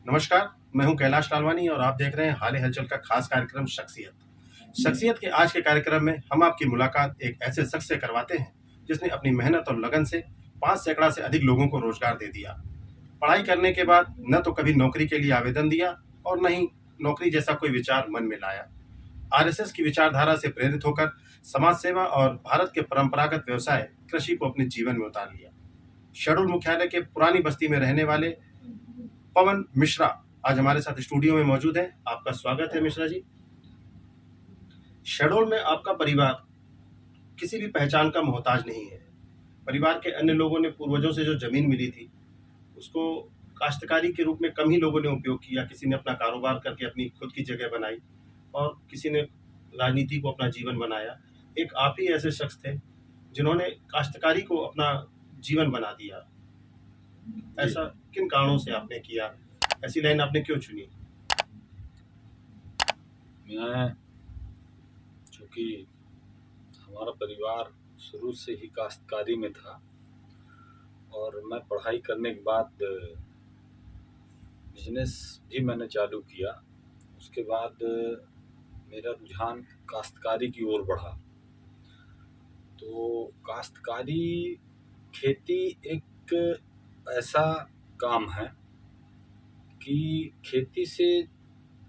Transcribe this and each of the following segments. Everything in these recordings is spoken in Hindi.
नमस्कार, मैं हूं कैलाश लालवानी और आप देख रहे हैं हाल हलचल का खास कार्यक्रम शख्सियत के आज के कार्यक्रम में हम आपकी मुलाकात एक ऐसे शख्स से करवाते हैं जिसने अपनी मेहनत और लगन से 5 सैकड़ा से अधिक लोगों को रोजगार दे दिया। पढ़ाई करने के बाद न तो कभी नौकरी के लिए आवेदन दिया और न ही नौकरी जैसा कोई विचार मन में लाया। आरएसएस की विचारधारा से प्रेरित होकर समाज सेवा और भारत के परंपरागत व्यवसाय कृषि को अपने जीवन में उतार लिया। शेड्यूल मुख्यालय के पुरानी बस्ती में रहने वाले पवन मिश्रा आज हमारे साथ स्टूडियो में मौजूद है। आपका स्वागत है मिश्रा जी। शहडोल में आपका परिवार किसी भी पहचान का मोहताज नहीं है। परिवार के अन्य लोगों ने पूर्वजों से जो जमीन मिली थी उसको काश्तकारी के रूप में कम ही लोगों ने उपयोग किया। किसी ने अपना कारोबार करके अपनी खुद की जगह बनाई और किसी ने राजनीति को अपना जीवन बनाया। एक आप ही ऐसे शख्स थे जिन्होंने काश्तकारी को अपना जीवन बना दिया। ऐसा किन कारणों से आपने किया? ऐसी लाइन आपने क्यों चुनी? मैं चूँकि हमारा परिवार शुरू से ही काश्तकारी में था और मैं पढ़ाई करने के बाद बिजनेस भी मैंने चालू किया। उसके बाद मेरा रुझान काश्तकारी की ओर बढ़ा। तो काश्तकारी खेती एक ऐसा काम है कि खेती से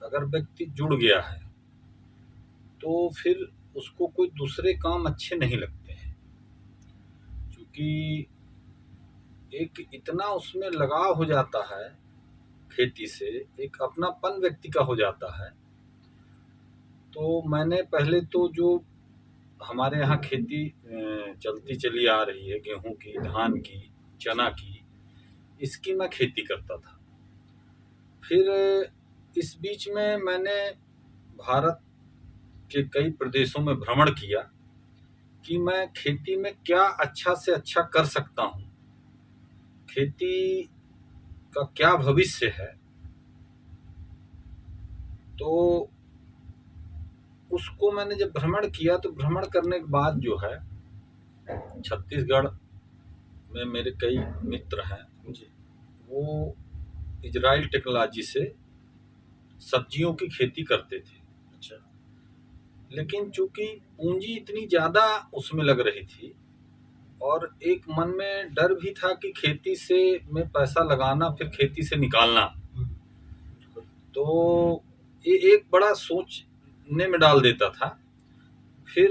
अगर व्यक्ति जुड़ गया है तो फिर उसको कोई दूसरे काम अच्छे नहीं लगते हैं, क्योंकि एक इतना उसमें लगाव हो जाता है खेती से, एक अपनापन व्यक्ति का हो जाता है। तो मैंने पहले तो जो हमारे यहाँ खेती चलती चली आ रही है, गेहूं की, धान की, चना की, इसकी मैं खेती करता था। फिर इस बीच में मैंने भारत के कई प्रदेशों में भ्रमण किया कि मैं खेती में क्या अच्छा से अच्छा कर सकता हूँ, खेती का क्या भविष्य है। तो उसको मैंने जब भ्रमण किया तो भ्रमण करने के बाद जो है छत्तीसगढ़ में मेरे कई मित्र हैं, वो इजराइल टेक्नोलॉजी से सब्जियों की खेती करते थे। अच्छा। लेकिन चूंकि पूंजी इतनी ज़्यादा उसमें लग रही थी और एक मन में डर भी था कि खेती से में पैसा लगाना फिर खेती से निकालना, तो ये एक बड़ा सोचने में डाल देता था। फिर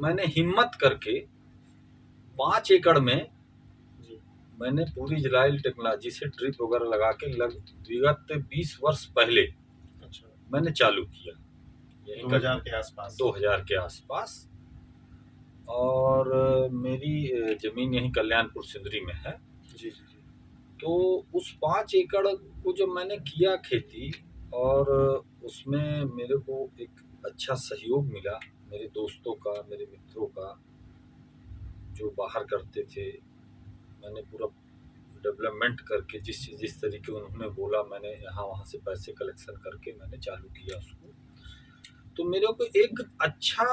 मैंने हिम्मत करके 5 एकड़ में मैंने पूरी इजराइल टेक्नोलॉजी से ड्रिप वगैरह लगा के विगत 20 वर्ष पहले मैंने चालू किया, 2000 के आसपास। और मेरी जमीन यहीं कल्याणपुर सिंदरी में है। तो उस 5 एकड़ को जब मैंने किया खेती और उसमें मेरे को एक अच्छा सहयोग मिला मेरे दोस्तों का, मेरे मित्रों का, जो बाहर करते थे। मैंने पूरा डेवलपमेंट करके जिस तरीके उन्होंने बोला, मैंने यहाँ वहाँ से पैसे कलेक्शन करके मैंने चालू किया उसको। तो मेरे को एक अच्छा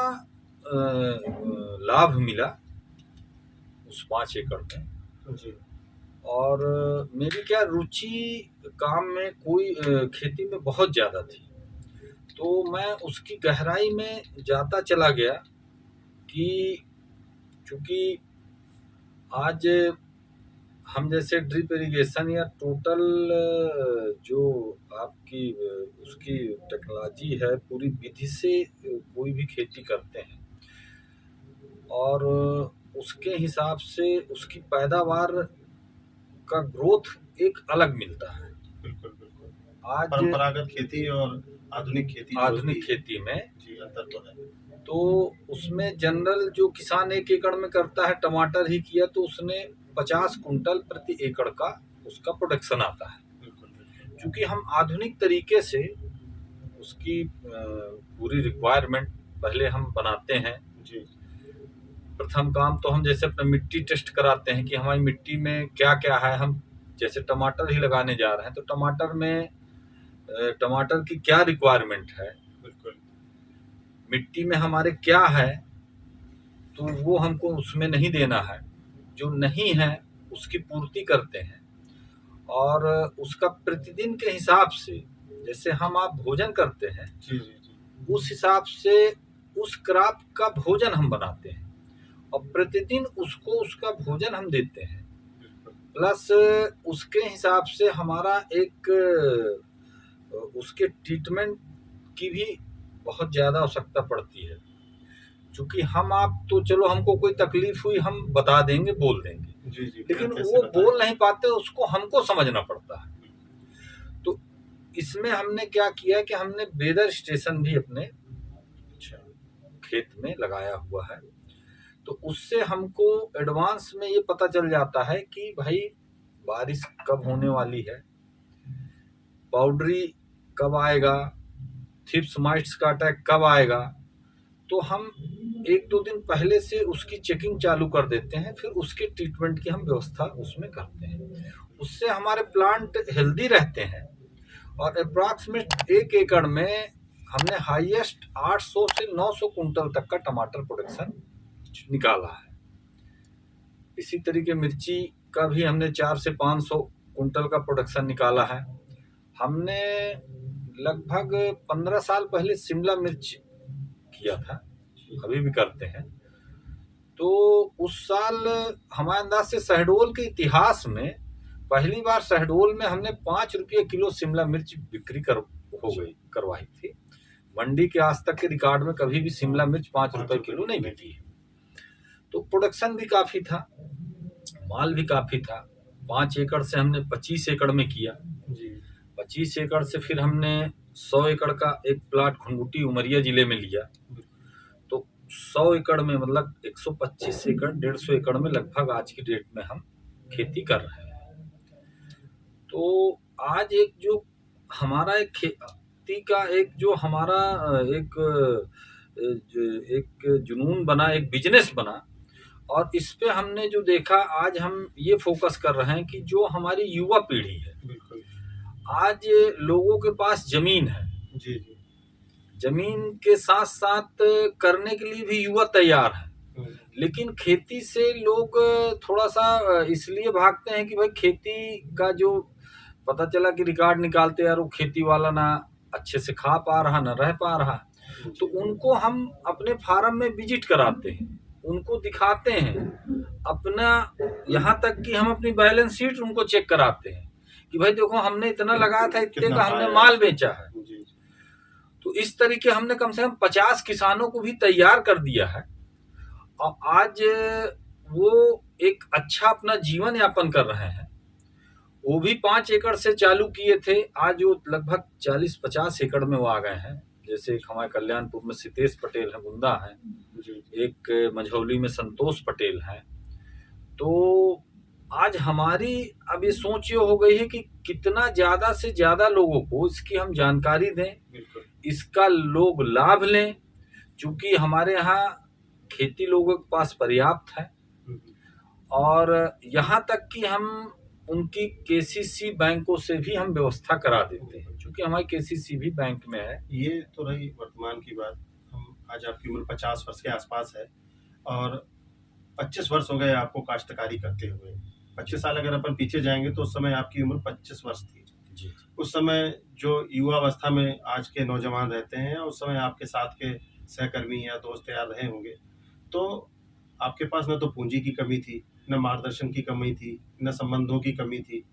लाभ मिला उस 5 एकड़ में। और मेरी क्या रुचि काम में कोई खेती में बहुत ज़्यादा थी, तो मैं उसकी गहराई में जाता चला गया कि चूँकि आज हम जैसे ड्रिप इरिगेशन या टोटल जो आपकी उसकी टेक्नोलॉजी है, पूरी विधि से कोई भी खेती करते हैं और उसके हिसाब से उसकी पैदावार का ग्रोथ एक अलग मिलता है। बिल्कुल। आज परंपरागत खेती और आधुनिक खेती में जी अंतर तो है। तो उसमें जनरल जो किसान 1 एकड़ में करता है, टमाटर ही किया तो उसने 50 कुंटल प्रति एकड़ का उसका प्रोडक्शन आता है। क्योंकि हम आधुनिक तरीके से उसकी पूरी रिक्वायरमेंट पहले हम बनाते हैं। प्रथम काम तो हम जैसे अपना मिट्टी टेस्ट कराते हैं कि हमारी मिट्टी में क्या क्या है। हम जैसे टमाटर ही लगाने जा रहे हैं तो टमाटर में टमाटर की क्या रिक्वायरमेंट है, मिट्टी में हमारे क्या है, तो वो हमको उसमें नहीं देना है। जो नहीं है उसकी पूर्ति करते हैं, और उसका प्रतिदिन के हिसाब से, जैसे हम आप भोजन करते हैं जी जी जी। उस हिसाब से उस क्रॉप का भोजन हम बनाते हैं, और प्रतिदिन उसको उसका भोजन हम देते हैं। प्लस उसके हिसाब से हमारा एक उसके ट्रीटमेंट की भी बहुत ज़्यादा आवश्यकता पड़ती है, क्योंकि हम आप तो चलो हमको कोई तकलीफ हुई हम बता देंगे, बोल देंगे, जी जी। लेकिन कैसे वो बताएं? बोल नहीं पाते, उसको हमको समझना पड़ता है। तो इसमें हमने क्या किया कि हमने वेदर स्टेशन भी अपने अच्छा। खेत में लगाया हुआ है, तो उससे हमको एडवांस में ये पता चल जाता है कि भाई बारिश कब होने वाली है, पाउडरी कब आएगा, थिप्स माइट्स का अटैक कब आएगा। तो हम 1-2 दिन पहले से उसकी चेकिंग चालू कर देते हैं, फिर उसके ट्रीटमेंट की हम व्यवस्था उसमें करते हैं। उससे हमारे प्लांट हेल्दी रहते हैं, और अप्रॉक्सीमेट 1 एकड़ में हमने हाईएस्ट 800 से 900 कुंटल तक का टमाटर प्रोडक्शन निकाला है। इसी तरीके मिर्ची का भी हमने 400 से 500 कुंटल का प्रोडक्शन निकाला है। हमने लगभग 15 साल पहले शिमला मिर्च किया था, अभी भी करते हैं। तो उस साल हमारे अंदाज से शहडोल के इतिहास में पहली बार शहडोल में हमने 5 रुपये किलो शिमला मिर्च बिक्री करवाई थी। मंडी के आज तक के रिकॉर्ड में कभी भी शिमला मिर्च 5 रुपए किलो नहीं बिकी है। तो प्रोडक्शन भी काफी था, माल भी काफी था। 5 एकड़ से हमने 25 एकड़ में किया। 25 एकड़ से फिर हमने 100 एकड़ का एक प्लाट खुनगुटी उमरिया जिले में लिया। तो 100 एकड़ में मतलब 125 एकड़ 150 एकड़ में लगभग आज की डेट में हम खेती कर रहे हैं। तो आज एक जो हमारा एक खेती का एक जो हमारा एक जुनून बना, एक बिजनेस बना, और इस पे हमने जो देखा, आज हम ये फोकस कर रहे हैं कि जो हमारी युवा पीढ़ी है, आज लोगों के पास जमीन है, जी जी, जमीन के साथ साथ करने के लिए भी युवा तैयार है, लेकिन खेती से लोग थोड़ा सा इसलिए भागते हैं कि भाई खेती का जो पता चला कि रिकॉर्ड निकालते यार वो खेती वाला ना अच्छे से खा पा रहा ना रह पा रहा, तो उनको हम अपने फार्म में विजिट कराते हैं, उनको दिखाते हैं अपना, यहाँ तक कि हम अपनी बैलेंस शीट उनको चेक कराते हैं कि भाई देखो हमने इतना लगाया था, इतने का हमने माल बेचा है। तो इस तरीके हमने कम से कम 50 किसानों को भी तैयार कर दिया है, और आज वो एक अच्छा अपना जीवन यापन कर रहे हैं। वो भी 5 एकड़ से चालू किए थे, आज वो लगभग 40-50 एकड़ में वो आ गए हैं। जैसे एक हमारे कल्याणपुर में सितेश पटेल है, बुंदा है, एक मझौली में संतोष पटेल है। तो आज हमारी अब ये सोच ये हो गई है कि कितना ज्यादा से ज्यादा लोगों को इसकी हम जानकारी दें, इसका लोग लाभ लें, क्योंकि हमारे यहाँ खेती लोगों के पास पर्याप्त है, और यहाँ तक कि हम उनकी केसीसी बैंकों से भी हम व्यवस्था करा देते हैं, क्योंकि हमारी केसीसी भी बैंक में है। ये तो रही वर्तमान की बात। हम आज आपकी उम्र 50 वर्ष के आसपास है, और 25 वर्ष हो गए आपको काश्तकारी करते हुए। 25 साल अगर अपन पीछे जाएंगे तो उस समय आपकी उम्र 25 वर्ष थी जी। उस समय जो युवा अवस्था में आज के नौजवान रहते हैं, उस समय आपके साथ के सहकर्मी या दोस्त यार रहे होंगे, तो आपके पास न तो पूंजी की कमी थी, न मार्गदर्शन की कमी थी, न संबंधों की कमी थी।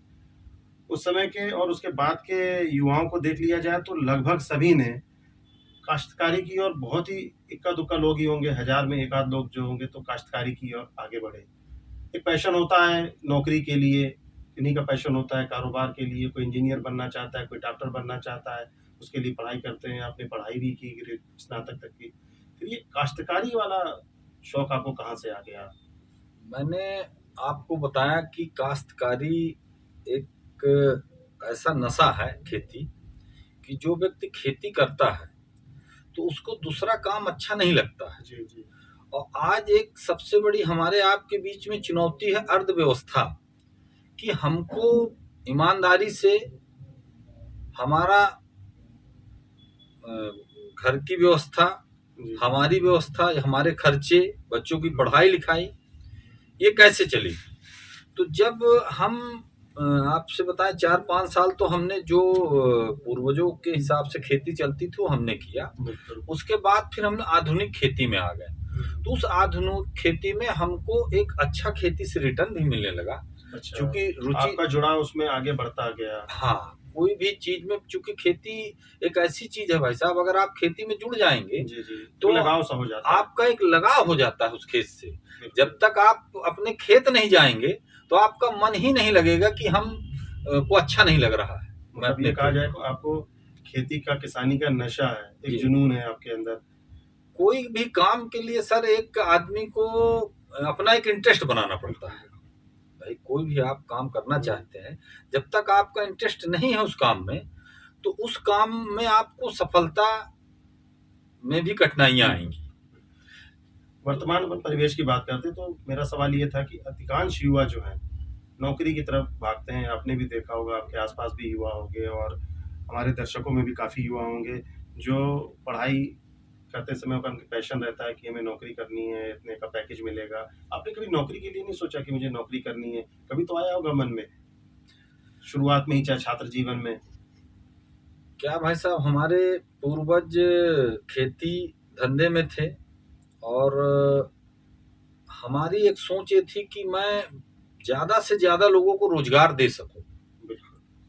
उस समय के और उसके बाद के युवाओं को देख लिया जाए तो लगभग सभी ने काश्तकारी की और बहुत ही इक्का दुक्का लोग ही होंगे, 1000 में 1 आध लोग जो होंगे तो काश्तकारी की और आगे बढ़े। एक पैशन होता है नौकरी के लिए, इन्हीं का पैशन होता है कारोबार के लिए। कोई इंजीनियर बनना चाहता है, कोई डॉक्टर बनना चाहता है, उसके लिए पढ़ाई करते हैं। आपने पढ़ाई भी की स्नातक तक की, फिर ये काश्तकारी वाला शौक आपको कहाँ से आ गया? मैंने आपको बताया कि काश्तकारी एक ऐसा नशा है खेती, कि जो व्यक्ति खेती करता है तो उसको दूसरा काम अच्छा नहीं लगता है। जी जी। और आज एक सबसे बड़ी हमारे आपके बीच में चुनौती है अर्थव्यवस्था, कि हमको ईमानदारी से हमारा घर की व्यवस्था, हमारी व्यवस्था, हमारे खर्चे, बच्चों की पढ़ाई लिखाई, ये कैसे चली। तो जब हम आपसे बताएं 4-5 साल तो हमने जो पूर्वजों के हिसाब से खेती चलती थी वो हमने किया। बिल्कुल। उसके बाद फिर हम आधुनिक खेती में आ गए। तो उस आधुनिक खेती में हमको एक अच्छा खेती से रिटर्न भी मिलने लगा। अच्छा, चूंकि रुचि, आपका जुड़ाव उसमें आगे बढ़ता गया। हाँ, कोई भी चीज में, चूंकि खेती एक ऐसी चीज है भाई साहब, अगर आप खेती में जुड़ जाएंगे जी जी, तो लगाव सा हो जाता है। आपका एक लगाव हो जाता है उस खेत से। बिल्कुल। जब तक आप अपने खेत नहीं जाएंगे तो आपका मन ही नहीं लगेगा कि हम को अच्छा नहीं लग रहा है। मतलब ये कहा जाए तो आपको खेती का, किसानी का नशा है, एक जी। जुनून है आपके अंदर। कोई भी काम के लिए सर एक आदमी को अपना एक इंटरेस्ट बनाना पड़ता है। भाई कोई भी आप काम करना चाहते हैं, जब तक आपका इंटरेस्ट नहीं है उस काम में, तो उस काम में आपको सफलता में भी कठिनाइयां आएंगी। वर्तमान परिवेश की बात करते तो मेरा सवाल ये था कि अधिकांश युवा जो हैं नौकरी की तरफ भागते हैं। आपने भी देखा होगा, आपके आसपास भी युवा होंगे और हमारे दर्शकों में भी काफ़ी युवा होंगे जो पढ़ाई करते समय उनका पैशन रहता है कि हमें नौकरी करनी है, इतने का पैकेज मिलेगा। आपने कभी नौकरी के लिए नहीं सोचा कि मुझे नौकरी करनी है? कभी तो आया होगा मन में, शुरुआत में ही, चाहे छात्र जीवन में? क्या भाई साहब, हमारे पूर्वज खेती धंधे में थे और हमारी एक सोच ये थी कि मैं ज्यादा से ज्यादा लोगों को रोजगार दे सकूं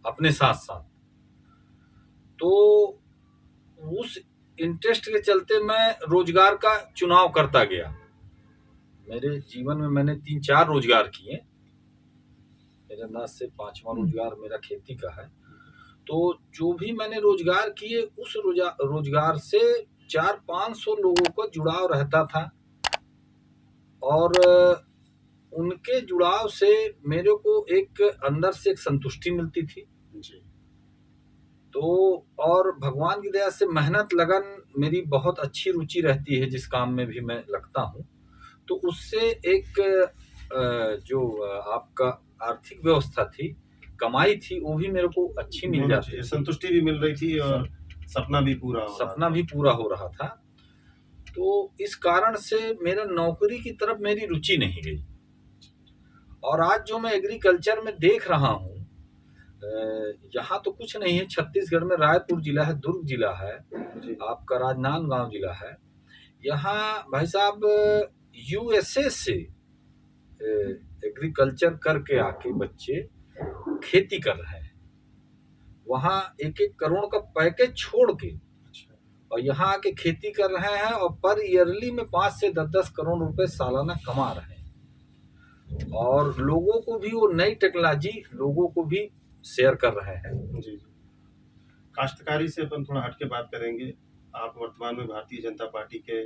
अपने साथ साथ। तो उस इंटरेस्ट के चलते मैं रोजगार का चुनाव करता गया। मेरे जीवन में मैंने 3-4 रोजगार किए। मेरे अंदाज से 5वां रोजगार मेरा खेती का है। तो जो भी मैंने रोजगार किए, उस रोजगार से 400-500 लोगों का जुड़ाव रहता था और उनके जुड़ाव से मेरे को एक अंदर से एक संतुष्टि मिलती थी। जी। तो और भगवान की दया से मेहनत लगन मेरी बहुत अच्छी रुचि रहती है, जिस काम में भी मैं लगता हूँ। तो उससे एक जो आपका आर्थिक व्यवस्था थी, कमाई थी, वो भी मेरे को अच्छी मिल जाती थी, संतुष्टि भी मिल रही थी और सपना भी पूरा हो रहा था। तो इस कारण से मेरा नौकरी की तरफ मेरी रुचि नहीं गई। और आज जो मैं एग्रीकल्चर में देख रहा हूँ, यहाँ तो कुछ नहीं है। छत्तीसगढ़ में रायपुर जिला है, दुर्ग जिला है, आपका राजनांदगांव जिला है। यहाँ भाई साहब यूएसए से एग्रीकल्चर करके आके बच्चे खेती कर रहे हैं। वहाँ 1-1 करोड़ का पैकेज छोड़ के और यहाँ आके खेती कर रहे हैं और पर ईयरली में 5 से 10 करोड़ रुपए सालाना कमा रहे हैं। और लोगों को भी वो नई टेक्नोलॉजी लोगों को भी शेयर कर रहे हैं। जी। काश्तकारी से अपन थोड़ा हटके बात करेंगे। आप वर्तमान में भारतीय जनता पार्टी के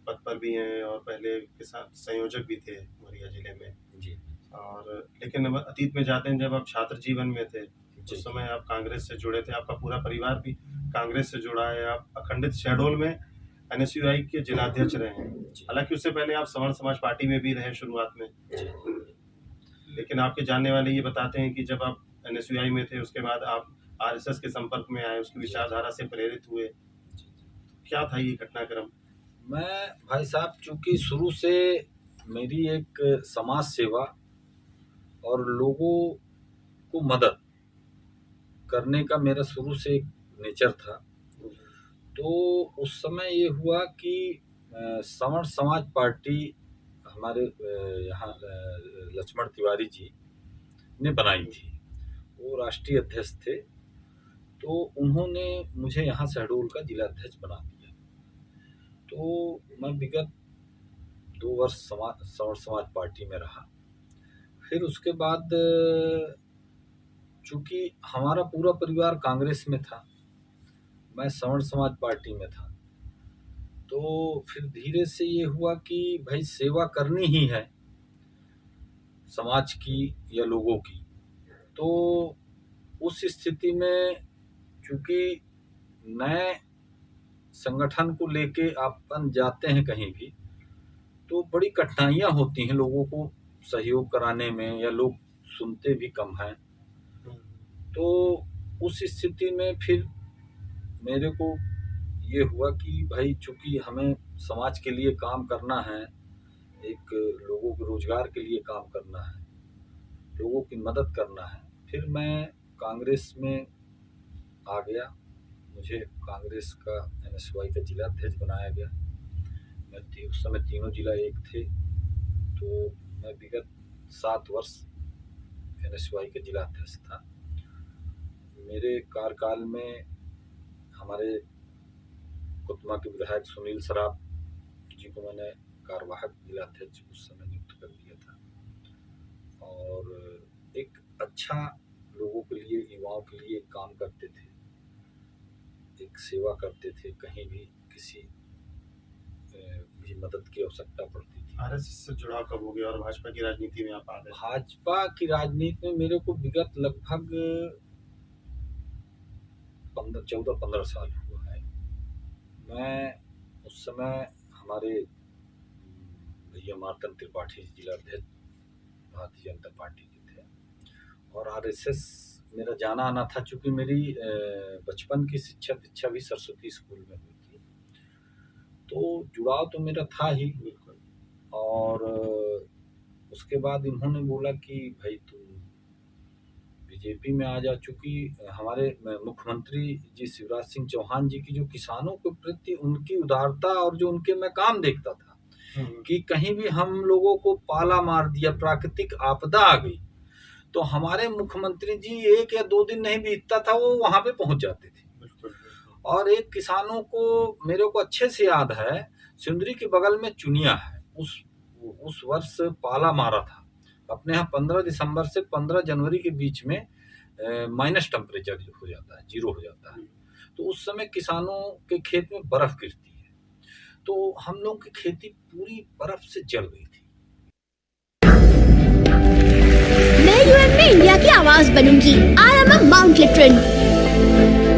पद पर भी हैं और पहले किसान संयोजक भी थे उमरिया जिले में जी। और लेकिन अब अतीत में जाते हैं, जब आप छात्र जीवन में थे उस समय आप कांग्रेस से जुड़े थे, आपका पूरा परिवार भी कांग्रेस से जुड़ा है। आप अखंडित शहडोल में एनएसयूआई के जिलाध्यक्ष रहे हैं। हालांकि उससे पहले आप सवर्ण समाज पार्टी में भी रहे शुरुआत में। लेकिन आपके जानने वाले ये बताते हैं कि जब आप एनएसयूआई में थे उसके बाद आप आरएसएस के संपर्क में आए, उसकी विचारधारा से प्रेरित हुए। क्या था ये घटनाक्रम? मैं भाई साहब, चूंकि शुरू से मेरी एक समाज सेवा और लोगों को मदद करने का मेरा शुरू से एक नेचर था। तो उस समय ये हुआ कि सवर्ण समाज पार्टी हमारे यहाँ लक्ष्मण तिवारी जी ने बनाई थी, वो राष्ट्रीय अध्यक्ष थे। तो उन्होंने मुझे यहाँ शहडोल का जिलाध्यक्ष बना दिया। तो मैं विगत 2 वर्ष सवर्ण समाज पार्टी में रहा। फिर उसके बाद चूंकि हमारा पूरा परिवार कांग्रेस में था, मैं सवर्ण समाज पार्टी में था, तो फिर धीरे से ये हुआ कि भाई सेवा करनी ही है समाज की या लोगों की। तो उस स्थिति में चूंकि नए संगठन को लेके अपन जाते हैं कहीं भी, तो बड़ी कठिनाइयां होती हैं लोगों को सहयोग कराने में, या लोग सुनते भी कम हैं। तो उस स्थिति में फिर मेरे को ये हुआ कि भाई चूंकि हमें समाज के लिए काम करना है, एक लोगों के रोजगार के लिए काम करना है, लोगों की मदद करना है। फिर मैं कांग्रेस में आ गया, मुझे कांग्रेस का एनएसवाई का जिला अध्यक्ष बनाया गया। उस समय तीनों जिला एक थे, तो मैं विगत 7 वर्ष एनएसवाई का जिला अध्यक्ष था। मेरे कार्यकाल में हमारे कुतमा के विधायक सुनील सराफ जी को मैंने कार्यवाहक जिला अध्यक्ष उस समय नियुक्त कर दिया था, और एक अच्छा लोगों के लिए, युवाओं के लिए काम करते थे, एक सेवा करते थे। कहीं भी किसी भी मदद की आवश्यकता पड़ती थी। आरएसएस से जुड़ाव कब हो गया और भाजपा की राजनीति में आप आ गए? भाजपा की राजनीति में मेरे को विगत लगभग 14-15 साल हुआ है। मैं उस समय हमारे भैया मार्तन त्रिपाठी जिला अध्यक्ष भारतीय जनता पार्टी के थे, और आरएसएस मेरा जाना आना था। चूंकि मेरी बचपन की शिक्षा दीक्षा भी सरस्वती स्कूल में हुई थी, तो जुड़ाव तो मेरा था ही। और उसके बाद इन्होंने बोला कि भाई तुम बीजेपी में आ जा। चूंकि हमारे मुख्यमंत्री जी शिवराज सिंह चौहान जी की जो किसानों के प्रति उनकी उदारता, और जो उनके मैं काम देखता था कि कहीं भी हम लोगों को पाला मार दिया, प्राकृतिक आपदा आ गई, तो हमारे मुख्यमंत्री जी 1 या 2 दिन नहीं बीतता था, वो वहां पे पहुंच जाते थे। और एक किसानों को मेरे को अच्छे से याद है, सिंदरी के बगल में चुनिया है, उस वर्ष पाला मारा था। अपने यहाँ 15 दिसंबर से 15 जनवरी के बीच में माइनस टेम्परेचर हो जाता है, 0 हो जाता है। तो उस समय किसानों के खेत में बर्फ गिरती है, तो हम लोग की खेती पूरी बर्फ से जल गई थी। मैं यूएन में इंडिया की आवाज बनूंगी। आई एम अ माउंट लिटरन।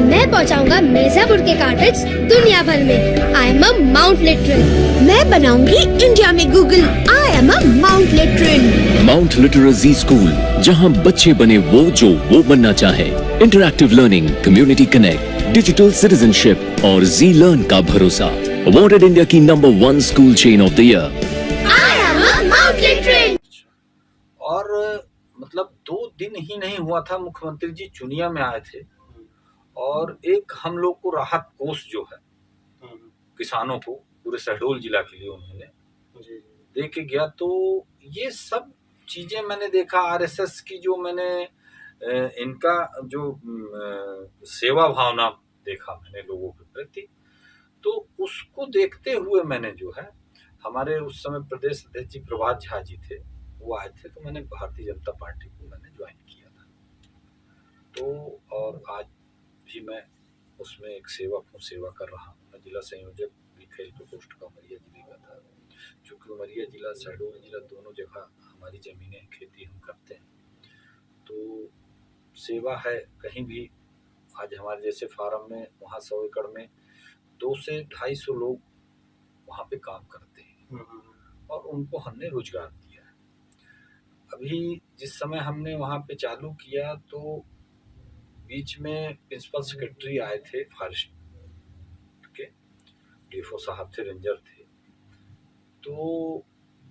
मैं पहुंचाऊंगा मिर्जापुर के कार्टेज दुनिया भर में। I am a Mount Literan. मैं बनाऊंगी इंडिया में Google. I am a Mount Literan. Mount Literacy school, जहां बच्चे बने जो वो बनना चाहे। Interactive learning, community connect, digital citizenship और जी लर्न का भरोसा। अवॉर्डेड इंडिया की number 1 school chain of the year. I am a Mount Literan. और मतलब 2 दिन ही नहीं हुआ था, मुख्यमंत्री जी चुनिया में आए थे, और एक हम लोग को राहत कोष जो है किसानों को पूरे शहडोल जिला के लिए उन्होंने दे के गया। तो ये सब चीजें मैंने देखा। आरएसएस की जो मैंने इनका जो सेवा भावना देखा मैंने लोगों के प्रति, तो उसको देखते हुए मैंने जो है, हमारे उस समय प्रदेश अध्यक्ष जी प्रभात झा जी थे, वो आए थे, तो मैंने भारतीय जनता पार्टी को मैंने ज्वाइन किया था। तो और आज भी मैं उसमें एक सेवा कर रहा हूँ। मैं जिला संयोजक भी खेल प्रकोष्ठ का उमरिया जिले का था। चूँकि उमरिया जिला, शहडोल जिला, दोनों जगह हमारी जमीनें, खेती हम करते हैं, तो सेवा है कहीं भी। आज हमारे जैसे फार्म में, वहाँ 100 एकड़ में 200 से 250 लोग वहाँ पे काम करते हैं, और उनको हमने रोजगार दिया है। अभी जिस समय हमने वहाँ पे चालू किया, तो बीच में प्रिंसिपल सेक्रेटरी आए थे फॉरेस्ट के, डीएफओ साहब थे, रेंजर थे। तो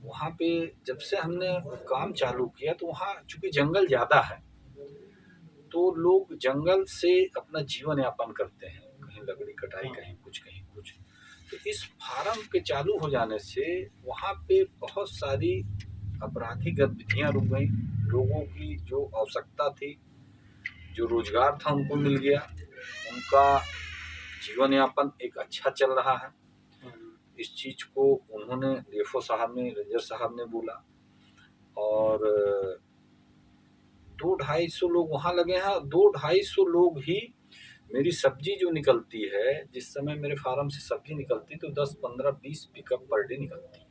वहाँ पे जब से हमने काम चालू किया, तो वहाँ चूंकि जंगल ज्यादा है, तो लोग जंगल से अपना जीवन यापन करते हैं, कहीं लकड़ी कटाई, कहीं कुछ कहीं कुछ। तो इस फार्म के चालू हो जाने से वहाँ पे बहुत सारी आपराधिक गतिविधियां रुक गई। लोगों की जो आवश्यकता थी, जो रोजगार था, उनको मिल गया, उनका जीवन यापन एक अच्छा चल रहा है। इस चीज को उन्होंने, डीएफओ साहब ने, रेंजर साहब ने बोला, और 200-250 लोग वहां लगे हैं। 200-250 लोग ही मेरी सब्जी जो निकलती है, जिस समय मेरे फार्म से सब्जी निकलती, तो 10, 15, 20 पिकअप पर डे निकलती है।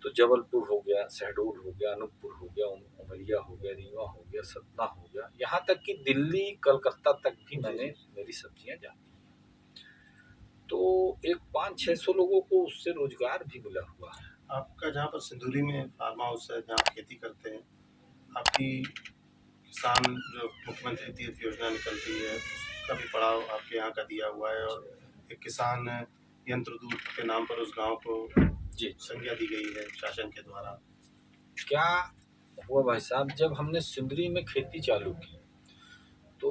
तो जबलपुर हो गया, शहडोल हो गया, अनूपपुर हो गया, उमरिया हो गया, रीवा हो गया, सतना हो गया, यहाँ तक कि दिल्ली, कलकत्ता तक भी मेरी सब्जियां जाती हैं। तो एक 500-600 लोगों को उससे रोजगार भी मिला हुआ है। आपका जहाँ पर सिंदूरी में फार्म हाउस है, जहाँ खेती करते हैं, आपकी किसान जो मुख्यमंत्री तीर्थ योजना निकलती है, उसका भी पड़ाव आपके यहाँ का दिया हुआ है, और एक किसान यंत्र दूत के नाम पर उस गांव को जी। संज्ञा दी गई है शासन के द्वारा। क्या हुआ भाई साहब, जब हमने सिंदरी में खेती चालू की तो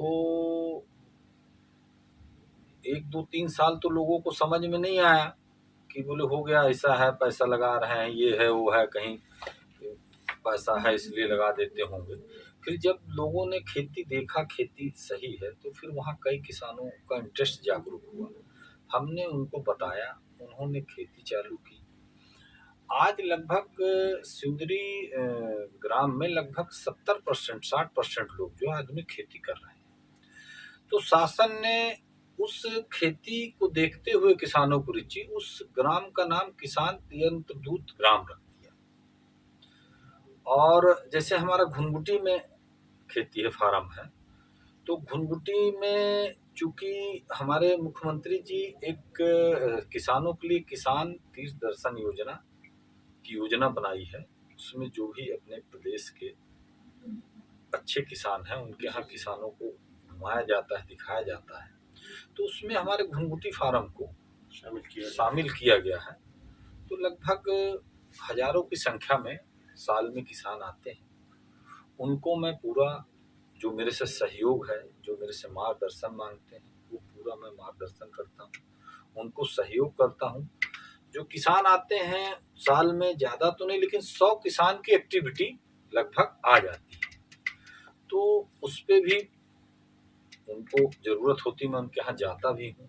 1 2 3 साल तो लोगों को समझ में नहीं आया कि बोले हो गया ऐसा है, पैसा लगा रहे हैं, ये है वो है, कहीं पैसा है इसलिए लगा देते होंगे। फिर जब लोगों ने खेती देखा, खेती सही है, तो फिर वहाँ कई किसानों का इंटरेस्ट जागरूक हुआ। हमने उनको बताया, उन्होंने खेती चालू की। आज लगभग सिंदरी ग्राम में लगभग 70% 60% लोग जो आधुनिक खेती कर रहे हैं। तो शासन ने उस खेती को देखते हुए किसानों को रुचि, उस ग्राम का नाम किसान यंत्र दूत ग्राम रख दिया। और जैसे हमारा घुनघुटी में खेती है, फार्म है, तो घुनघुटी में चूंकि हमारे मुख्यमंत्री जी एक किसानों के लिए किसान तीर्थ दर्शन योजना की योजना बनाई है। उसमें जो भी अपने प्रदेश के अच्छे किसान हैं उनके यहाँ किसानों को घुमाया जाता है, दिखाया जाता है। तो उसमें हमारे घुनघुटी फार्म को शामिल किया गया है। तो लगभग हजारों की संख्या में साल में किसान आते हैं। उनको मैं पूरा जो मेरे से सहयोग है, जो मेरे से मार्गदर्शन मांगते हैं, वो पूरा मैं मार्गदर्शन करता हूँ, उनको सहयोग करता हूँ। जो किसान आते हैं साल में ज़्यादा तो नहीं, लेकिन 100 किसान की एक्टिविटी लगभग आ जाती है। तो उस पे भी उनको ज़रूरत होती, मैं उनके यहाँ जाता भी हूँ।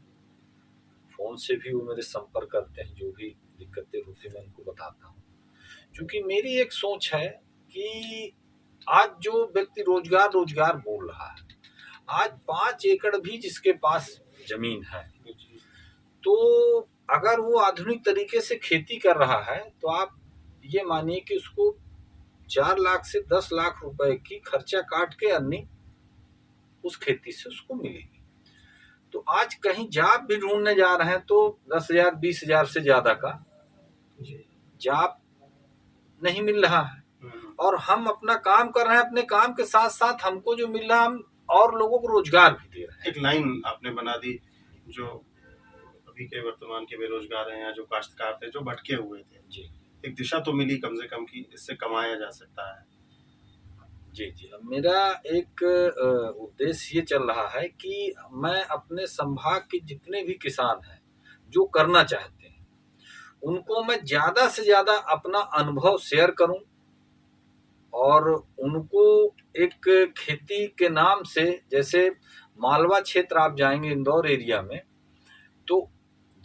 फ़ोन से भी वो मेरे संपर्क करते हैं, जो भी दिक्कतें होती मैं उनको बताता हूँ। क्योंकि मेरी एक सोच है कि आज जो व्यक्ति रोजगार बोल रहा है, आज 5 एकड़ भी जिसके पास जमीन है, तो अगर वो आधुनिक तरीके से खेती कर रहा है तो आप ये मानिए कि उसको 4 लाख से 10 लाख रुपए की खर्चा काट के अर्निंग उस खेती से उसको मिलेगी। तो आज कहीं जॉब भी ढूंढने जा रहे हैं तो 10,000 20,000 से ज्यादा का जॉब नहीं मिल रहा है। और हम अपना काम कर रहे हैं, अपने काम के साथ साथ हमको जो मिल रहा है हम और लोगों को रोजगार भी दे रहे हैं। एक लाइन आपने बना दी, जो अभी के वर्तमान के बेरोजगार हैं या जो काश्तकार थे जो भटके हुए थे जी, एक दिशा तो मिली कम से कम कि इससे कमाया जा सकता है। जी जी। मेरा एक उद्देश्य ये चल रहा है कि मैं अपने संभाग के जितने भी किसान हैं जो करना चाहते हैं उनको मैं ज्यादा से ज्यादा अपना अनुभव शेयर करूं और उनको एक खेती के नाम से, जैसे मालवा क्षेत्र आप जाएंगे इंदौर एरिया में, तो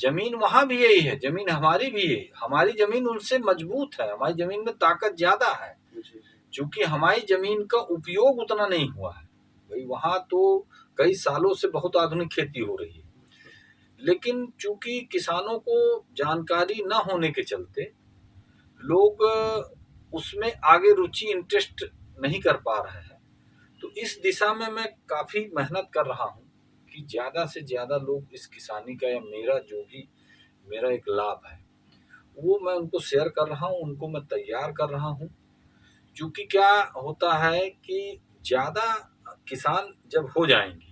जमीन वहां भी यही है, जमीन हमारी भी है, हमारी जमीन उनसे मजबूत है, हमारी जमीन में ताकत ज्यादा है। क्योंकि हमारी जमीन का उपयोग उतना नहीं हुआ है भाई, वहां तो कई सालों से बहुत आधुनिक खेती हो रही है, लेकिन चूंकि किसानों को जानकारी न होने के चलते लोग उसमें आगे रुचि इंटरेस्ट नहीं कर पा रहे हैं। तो इस दिशा में मैं काफी मेहनत कर रहा हूँ कि ज्यादा से ज्यादा लोग इस किसानी का या मेरा जो भी मेरा एक लाभ है वो मैं उनको शेयर कर रहा हूँ, उनको मैं तैयार कर रहा हूँ। क्योंकि क्या होता है कि ज्यादा किसान जब हो जाएंगे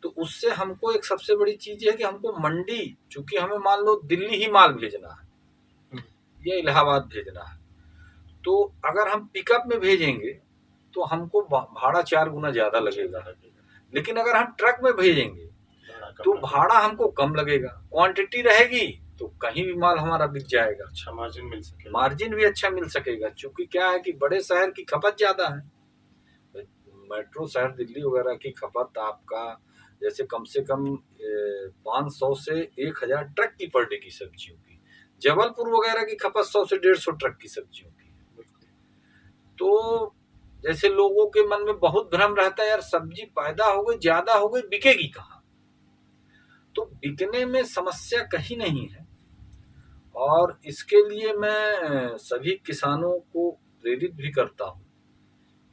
तो उससे हमको एक सबसे बड़ी चीज है कि हमको मंडी, चूंकि हमें मान लो दिल्ली ही माल भेजना है या इलाहाबाद भेजना है, तो अगर हम पिकअप में भेजेंगे तो हमको भाड़ा 4 गुना ज्यादा लगेगा। लेकिन अगर हम ट्रक में भेजेंगे तो भाड़ा हमको कम लगेगा, क्वांटिटी रहेगी तो कहीं भी माल हमारा बिक जाएगा, अच्छा मार्जिन मिल सके, मार्जिन भी अच्छा मिल सकेगा। क्योंकि क्या है कि बड़े शहर की खपत ज्यादा है, मेट्रो शहर दिल्ली वगैरह की खपत आपका जैसे कम से कम 500 से 1000 ट्रक की पर डे की सब्जियों की, जबलपुर वगैरह की खपत 100 से 150 ट्रक की सब्जियों की। तो जैसे लोगों के मन में बहुत भ्रम रहता है, यार सब्जी पैदा हो गई, ज्यादा हो गई, बिकेगी कहाँ? तो बिकने में समस्या कहीं नहीं है। और इसके लिए मैं सभी किसानों को प्रेरित भी करता हूँ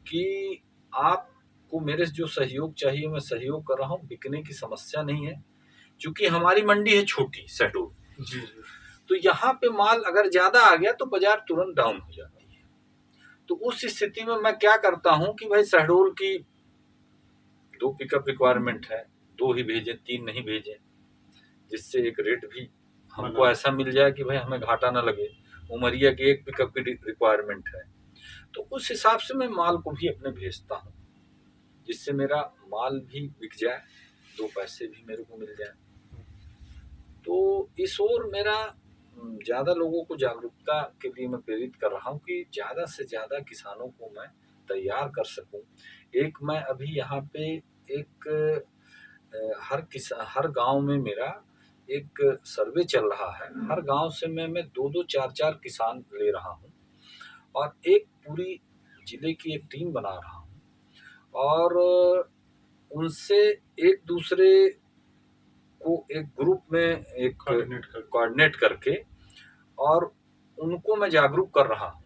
कि आपको मेरे से जो सहयोग चाहिए मैं सहयोग कर रहा हूँ, बिकने की समस्या नहीं है। क्योंकि हमारी मंडी है छोटी शहडोल, तो यहाँ पे माल अगर ज्यादा आ गया तो बाजार तुरंत डाउन हो जाती है। तो उस स्थिति में मैं क्या करता हूँ कि भाई शहडोल की 2 पिकअप रिक्वायरमेंट है, 2 ही भेजें, 3 नहीं भेजें, जिससे एक रेट भी हमको ऐसा मिल जाए कि भाई हमें घाटा ना लगे। उमरिया की एक पिकअप की रिक्वायरमेंट है, तो उस हिसाब से मैं माल को भी अपने भेजता हूँ, जिससे मेरा माल भी बिक जाए, 2 पैसे भी मेरे को मिल जाए। तो इस ओर मेरा ज़्यादा लोगों को जागरूकता के लिए मैं प्रेरित कर रहा हूँ कि ज़्यादा से ज़्यादा किसानों को मैं तैयार कर सकूँ। एक मैं अभी यहाँ पे एक हर गांव में मेरा एक सर्वे चल रहा है। हर गांव से मैं 2-2 4-4 किसान ले रहा हूँ और एक पूरी जिले की एक टीम बना रहा हूँ और उनसे एक दूसरे को एक ग्रुप में एक कोऑर्डिनेट करके और उनको मैं जागरूक कर रहा हूँ।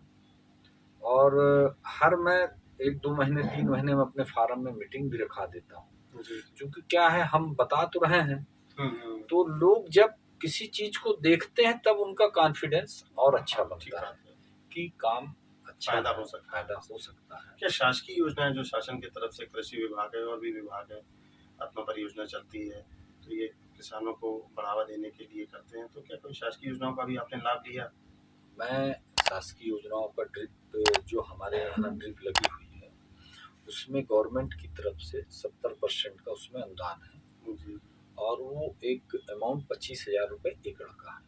और हर मैं 1-2 महीने 3 महीने में अपने फार्म में मीटिंग भी रखा देता हूँ, क्योंकि क्या है, हम बता तो रहे हैं तो लोग जब किसी चीज को देखते हैं तब उनका कॉन्फिडेंस और अच्छा बनता है कि काम अच्छा फायदा हो सकता है। क्या शासकीय योजनाएं जो शासन की तरफ से कृषि विभाग है और भी विभाग है, आत्मा परियोजना चलती है, तो ये किसानों को बढ़ावा देने के लिए करते हैं, तो क्या कोई शासकीय योजनाओं का भी आपने लाभ लिया? मैं शासकीय योजनाओं का ड्रिप जो हमारे यहाँ ड्रिप लगी हुई है उसमें गवर्नमेंट की तरफ से 70% का उसमें अनुदान है और वो एक अमाउंट 25,000 रुपये एकड़ का है।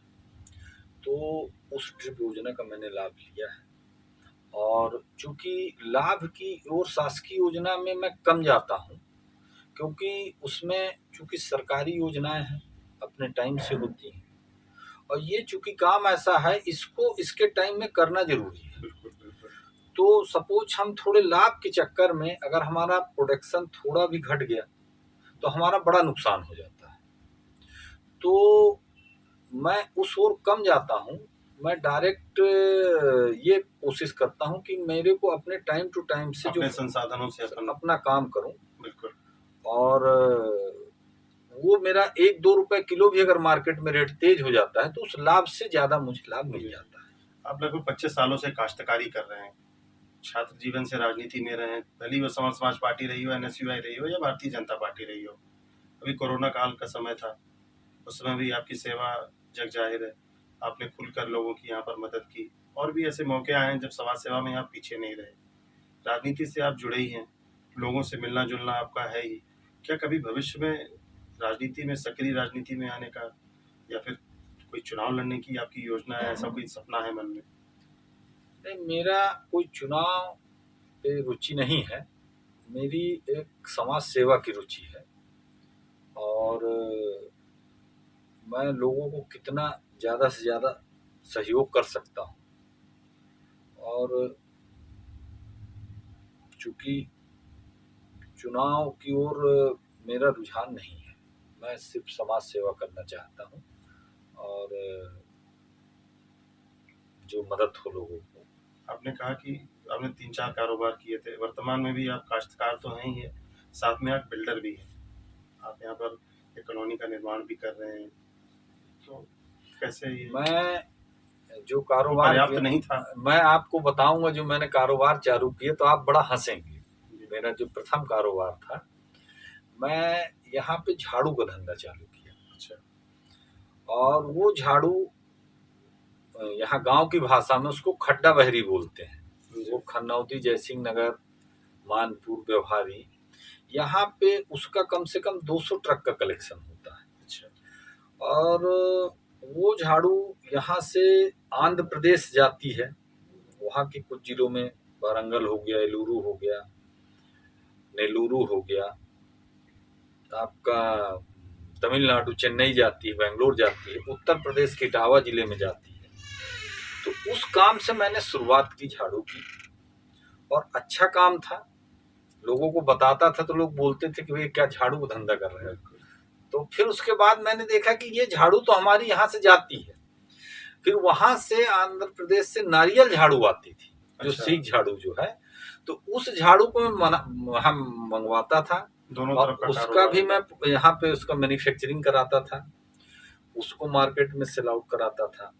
तो उस ड्रिप योजना का मैंने लाभ लिया है और चूंकि लाभ की और शासकीय योजना में मैं कम जाता हूँ, क्योंकि उसमें चूंकि सरकारी योजनाएं हैं अपने टाइम से होती हैं और ये चूंकि काम ऐसा है इसको इसके टाइम में करना जरूरी है। तो सपोज हम थोड़े लाभ के चक्कर में अगर हमारा प्रोडक्शन थोड़ा भी घट गया तो हमारा बड़ा नुकसान हो जाता है। तो मैं उस ओर कम जाता हूँ, मैं डायरेक्ट ये कोशिश करता हूँ कि मेरे को अपने टाइम टू टाइम से अपने संसाधनों से अपना काम करूँ। बिल्कुल। और वो मेरा 1-2 रुपए किलो भी अगर मार्केट में रेट तेज हो जाता है तो उस लाभ से ज्यादा मुझे लाभ मिल जाता है। आप लगभग 25 सालों से काश्तकारी कर रहे हैं, छात्र जीवन से राजनीति में रहे हैं, भली वो समाज पार्टी रही हो, NSUI रही हो या भारतीय जनता पार्टी रही हो। अभी कोरोना काल का समय था, उस समय भी आपकी सेवा जग जाहिर है, आपने खुलकर लोगों की यहाँ पर मदद की और भी ऐसे मौके आए हैं जब समाज सेवा में आप पीछे नहीं रहे। राजनीति से आप जुड़े ही हैं, लोगों से मिलना जुलना आपका है ही। क्या कभी भविष्य में राजनीति में, सक्रिय राजनीति में आने का या फिर कोई चुनाव लड़ने की आपकी योजना है, ऐसा कोई सपना है मन में? नहीं, मेरा कोई चुनाव पे रुचि नहीं है, मेरी एक समाज सेवा की रुचि है और मैं लोगों को कितना ज़्यादा से ज़्यादा सहयोग कर सकता हूँ। और चूँकि चुनाव की ओर मेरा रुझान नहीं है, मैं सिर्फ समाज सेवा करना चाहता हूँ और जो मदद हो लोगों को। आपने कहा कि आपने 3-4 कारोबार किए थे, वर्तमान में भी आप काश्तकार तो हैं ही है, साथ में आप बिल्डर भी हैं। आप यहाँ पर एक कॉलोनी का निर्माण भी कर रहे हैं, तो कैसे ये? मैं जो कारोबार पर्याप्त नहीं था? मैं आपको बताऊंगा जो मैंने कारोबार चालू किया तो आप बड़ा हंसेंगे। मेरा जो प्रथम कारोबार था, मैं यहाँ पे झाड़ू का धंधा चालू किया। अच्छा। और वो झाड़ू यहाँ गांव की भाषा में उसको खड्डा बहरी बोलते हैं। वो खन्नौती, जयसिंह नगर, मानपुर, व्यवहारी, यहाँ पे उसका कम से कम 200 ट्रक का कलेक्शन होता है। अच्छा। और वो झाड़ू यहाँ से आंध्र प्रदेश जाती है, वहाँ के कुछ जिलों में वारंगल हो गया, एलुरु हो गया, नेलुरु हो गया, आपका तमिलनाडु चेन्नई जाती है, बेंगलोर जाती है, उत्तर प्रदेश के इटावा जिले में जाती है। तो उस काम से मैंने शुरुआत की झाड़ू की और अच्छा काम था, लोगों को बताता था तो लोग बोलते थे कि भाई क्या झाड़ू का धंधा कर रहे हैं। तो फिर उसके बाद मैंने देखा कि ये झाड़ू तो हमारी यहाँ से जाती है। फिर वहां से आंध्र प्रदेश से नारियल झाड़ू आती थी, जो सीख झाड़ू जो है, तो उस झाड़ू को मैं हम मंगवाता था, दोनों और तरफ का उसका भी मैं यहाँ पे उसका मैन्युफैक्चरिंग कराता था, उसको मार्केट में सेल आउट कराता था।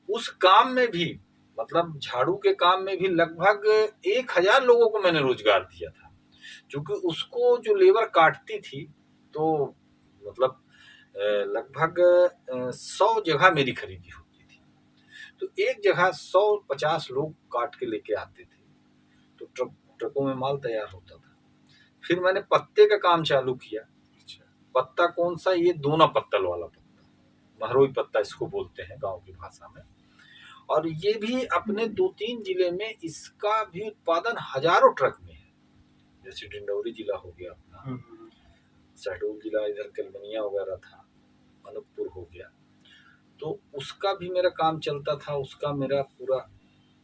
उस काम में भी, मतलब झाड़ू के काम में भी लगभग 1000 लोगों को मैंने रोजगार दिया था, क्योंकि उसको जो लेबर काटती थी तो मतलब लगभग 100 जगह मेरी खरीदी होती थी। तो एक जगह 150 लोग काट के लेके आते थे, तो ट्रकों में माल तैयार होता था। फिर मैंने पत्ते का काम चालू किया। पत्ता कौन सा? ये दोना पत्तल वाला पत्ता, महरोई पत्ता इसको बोलते हैं गांव की भाषा में। और ये भी अपने 2-3 जिले में इसका भी उत्पादन हजारों ट्रक में है। जैसे डिंडौरी जिला हो गया अपना, शहडोल जिला इधर कलमनिया वगैरह था, अनूपपुर हो गया, तो उसका भी मेरा काम चलता था। उसका मेरा पूरा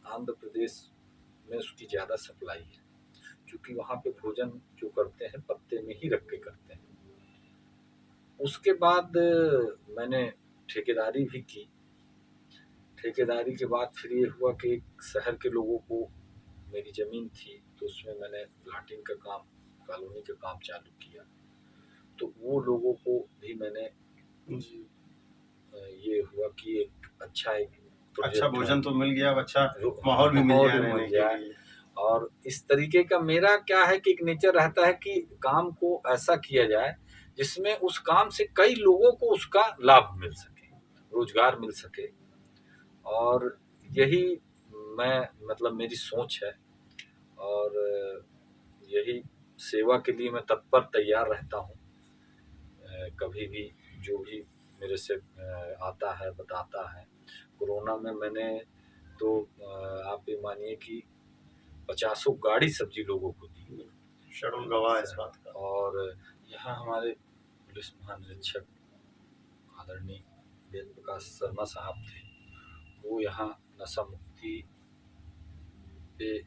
आंध्र प्रदेश में उसकी ज़्यादा सप्लाई है, क्योंकि वहाँ पे भोजन जो करते हैं पत्ते में ही रख के करते हैं। उसके बाद मैंने ठेकेदारी भी की। ठेकेदारी के बाद फिर ये हुआ कि एक शहर के लोगों को, मेरी ज़मीन थी तो उसमें मैंने प्लाटिंग का काम, कॉलोनी का काम चालू किया। तो वो लोगों को भी मैंने ये हुआ कि एक अच्छा भोजन तो मिल गया, अच्छा माहौल भी मिल गया रहने के लिए। और इस तरीके का मेरा क्या है कि एक नेचर रहता है कि काम को ऐसा किया जाए जिसमें उस काम से कई लोगों को उसका लाभ मिल सके, रोजगार मिल सके। और यही मतलब मेरी सोच है, और यही सेवा के लिए मैं तत्पर तैयार रहता हूँ। कभी भी जो भी मेरे से आता है बताता है। कोरोना में मैंने तो आप भी मानिए कि 50 गाड़ी सब्जी लोगों को दी। शहडोल गवाह है इस बात का। और यहाँ हमारे पुलिस महानिरीक्षक आदरणीय वेद प्रकाश शर्मा साहब थे, वो यहाँ नशा मुक्ति पे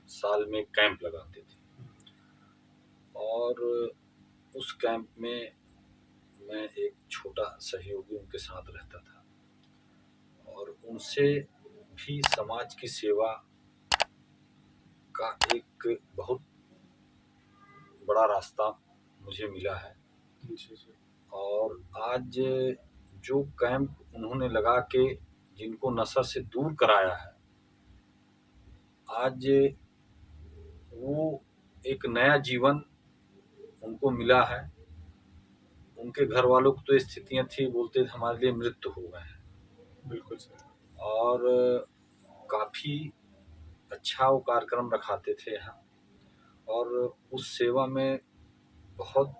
साल में कैंप लगाते थे, और उस कैंप में मैं एक छोटा सहयोगी उनके साथ रहता था, और उनसे भी समाज की सेवा का एक बहुत बड़ा रास्ता मुझे मिला है। और आज जो कैंप उन्होंने लगा के जिनको नशा से दूर कराया है, आज वो एक नया जीवन उनको मिला है। उनके घर वालों को तो स्थितियां थी, बोलते थे हमारे लिए मृत्यु हो गए हैं। बिल्कुल सर। और काफ़ी अच्छा वो कार्यक्रम रखाते थे यहाँ, और उस सेवा में बहुत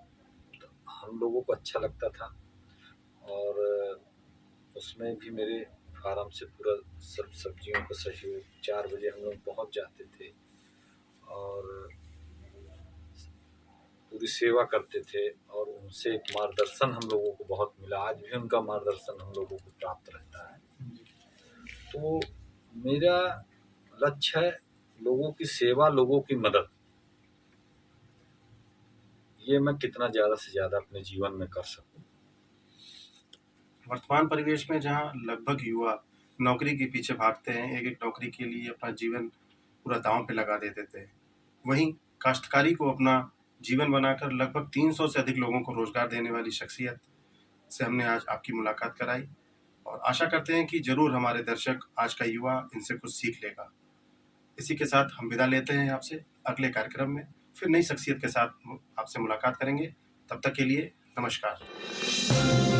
हम लोगों को अच्छा लगता था। और उसमें भी मेरे फार्म से पूरा सब सब्जियों का सहयोग, 4 बजे हम लोग पहुँच जाते थे और पूरी सेवा करते थे। और उनसे एक मार्गदर्शन हम लोगों को बहुत मिला, आज भी उनका मार्गदर्शन हम लोगों को प्राप्त रहता है। तो मेरा लक्ष्य है लोगों की सेवा, लोगों की मदद। ये मैं कितना ज़्यादा से ज़्यादा अपने जीवन में कर सकूं। वर्तमान परिवेश में जहां लगभग युवा नौकरी के पीछे भागते हैं, एक एक नौकरी के लिए अपना जीवन पूरा दांव पे लगा देते थे, वहीं काश्तकारी को अपना जीवन बनाकर लगभग 300 से अधिक लोगों को रोजगार देने वाली शख्सियत से हमने आज आपकी मुलाकात कराई, और आशा करते हैं कि जरूर हमारे दर्शक, आज का युवा इनसे कुछ सीख लेगा। इसी के साथ हम विदा लेते हैं आपसे। अगले कार्यक्रम में फिर नई शख्सियत के साथ आपसे मुलाकात करेंगे। तब तक के लिए नमस्कार।